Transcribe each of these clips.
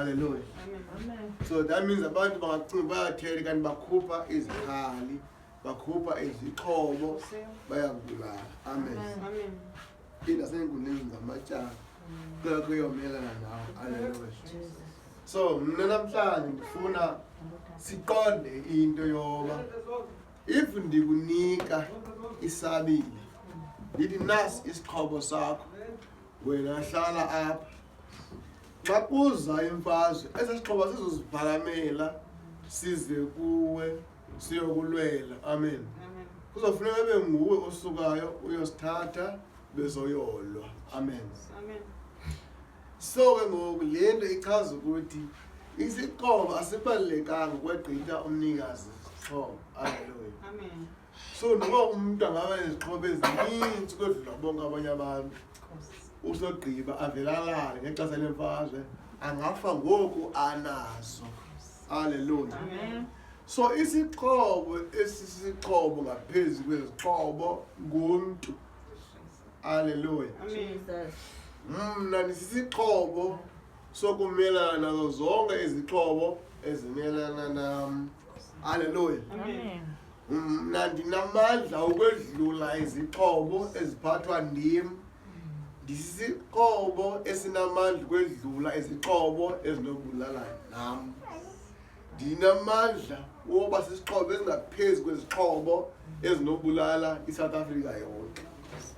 Hallelujah. Amen. So that means abantu bangacinga bayathela kanti bakhupha izikhali, bakhupha izixhobo, bayakubulala. Amen. Amen. Inasenkundleni zamatyala kuyomelana nawo. Hallelujah. So mna namhlanje ndifuna siqonde into yoba if ndikunika isabile ndithi nasi isixhobo sakho wena hlala apha xa kuza imfazwe esi sixhobo sizoziphakamela size kuwe siyokulwela. Amen. Kuzofuneka ube nguwe osukayo uyosithatha bezoyolwa. Amen. So ke ngoku le nto ichaza ukuthi isixhobo asibalulekanga kwegqitha umnikazi isixhobo. Hallelujah. Amen. So noma umuntu angaba nezixhobo ezininzi kodwa bonke abanye abantu usogqiba avelalale ngexesha lemfazwe angafa ngoku anazo. Hallelujah. Amen. So isixhobo esisixhobo ngaphezulu kwezixhobo ngumuntu. Hallelujah. Amen. Mna nisisixhobo sokumelana nazo zonke izixhobo ezimelana nam. Hallelujah. Amen. Mna ndinamandla ukwedlula izixhobo eziphathwa ndim. Ndisisixhobo esinamandla ukwedlula izixhobo ezinobulala nam. Ndinamandla woba sisixhobo ezingaphezu kwezixhobo ezinobulala iSouth Africa yonke.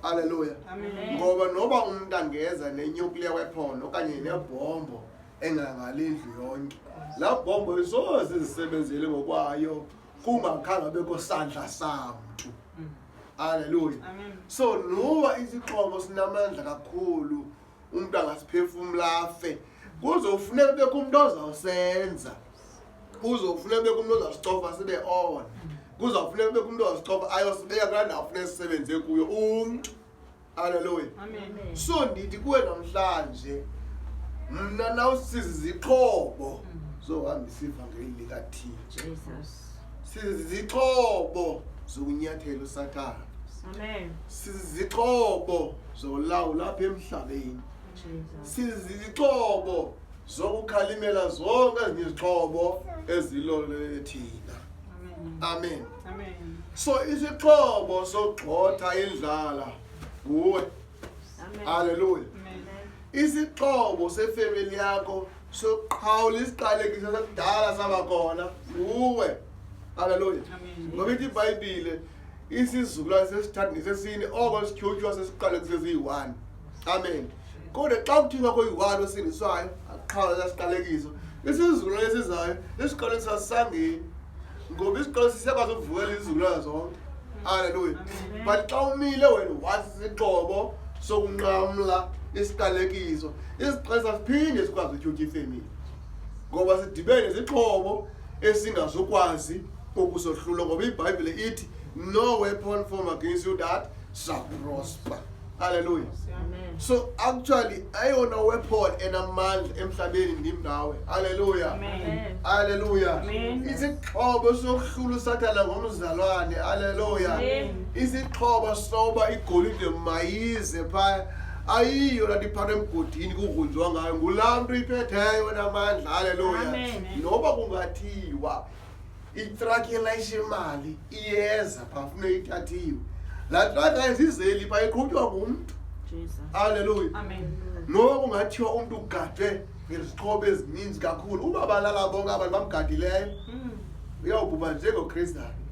Hallelujah. Amen. Ngoba noba umuntu angeza ne-nuclear weapon okanye nebhombo engangalindlu yonke, laa bhombo isoze zisebenzele ngokwayo kungakhange abekho sandla samntu. Hallelujah. Amen. So noba isixhobo sinamandla kakhulu umuntu angasiphefumla afe, kuzofuneka bekho umuntu ozawusenza, kuzofuneka bekho umuntu ozawusitofa sibe on, kuzofuneka bekho umuntu ozawusitofa ayosibeka kulaa ndawo funeka sisebenze kuyo umntu. Hallelujah. Amen. So ndithi kuwe namhlanje mna nawusizixhobo zohambisa ivangeli likaThixo, Jesus. sizixhobo zokunyathela uSathane, Amen. sizixhobo zolawula apha emhlabeni, Jesus. sizixhobo zokukhalimela zonke ezinye izixhobo ezilolele thina. Amen. Amen. Amen. So isixhobo sogxotha indlala nguwe. Amen. Hallelujah. Amen. Isixhobo sefamily yakho soqhawula isiqalekiso sakudala sabakhona nguwe. Hallelujah. Amen. Ngoba ithi iBhayibhile isizukulwane sesithathu nesesine oko sityhutywa sesiqalekiso siyi-1. Amen. Kodwa xa kuthiwa kuyi-1 osindiswayo aqhawula siqalekiso, isizukulwane esizayo isiqalekiso asisangeni ngoba isiqalekiso siyakwazi ukuvukela izizukulwane zonke. Hallelujah. Amen. But xa umile wena wasisixhobo sokunqamla isiqalekiso, isiqalekiso siphinde sikwazi utyhutyha ifemeli ngoba sidibene izixhobo esingazukwazi ukusohlula ngoba iBhayibhile ithi no weapon formed against you that shall prosper. Hallelujah. Amen. So actually ayona weapon enamandla emhlabeni ndim nawe. Hallelujah. Amen. Hallelujah. Amen. Isixhobo sokuhlula uSathane ngomzalwane. Hallelujah. Amen. Isixhobo soba igolide mayize phaya ayiyo laa nto iphathwa emgodini kugrunjwa ngayo ngulaa mntu iphetheyo enamandla. Hallelujah. Amen. Noba kungathiwa itrakhi elayisha imali iyeza phaa funeka ithathiwe, laa trakhi ayizizeli phaa iqhutywa ngumntu. Jesus. Hallelujah. Amen. Noba kungathiwa umntu ugadwe ngezixhobo ezininzi kakhulu, uba balala bonke abantu bamgadileyo uyawubhubha njengoKristani.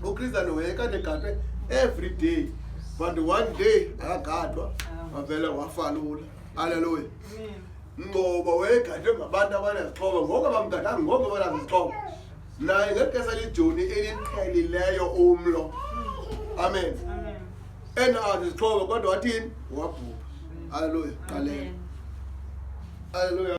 uKristani wayekade egadwe every day, but one day akagadwa wavele wafalula. Hallelujah. Amen. Ngoba wayegadwe ngabantu abanezixhobo, ngoko abamgadanga ngoko banazixhobo, naye ngexesha lijoni eliqhelileyo umlo. Amen. Amen. Enazo izixhobo kodwa wathini? Wabhubha. Hallelujah. Qalele. Amen. Hallelujah.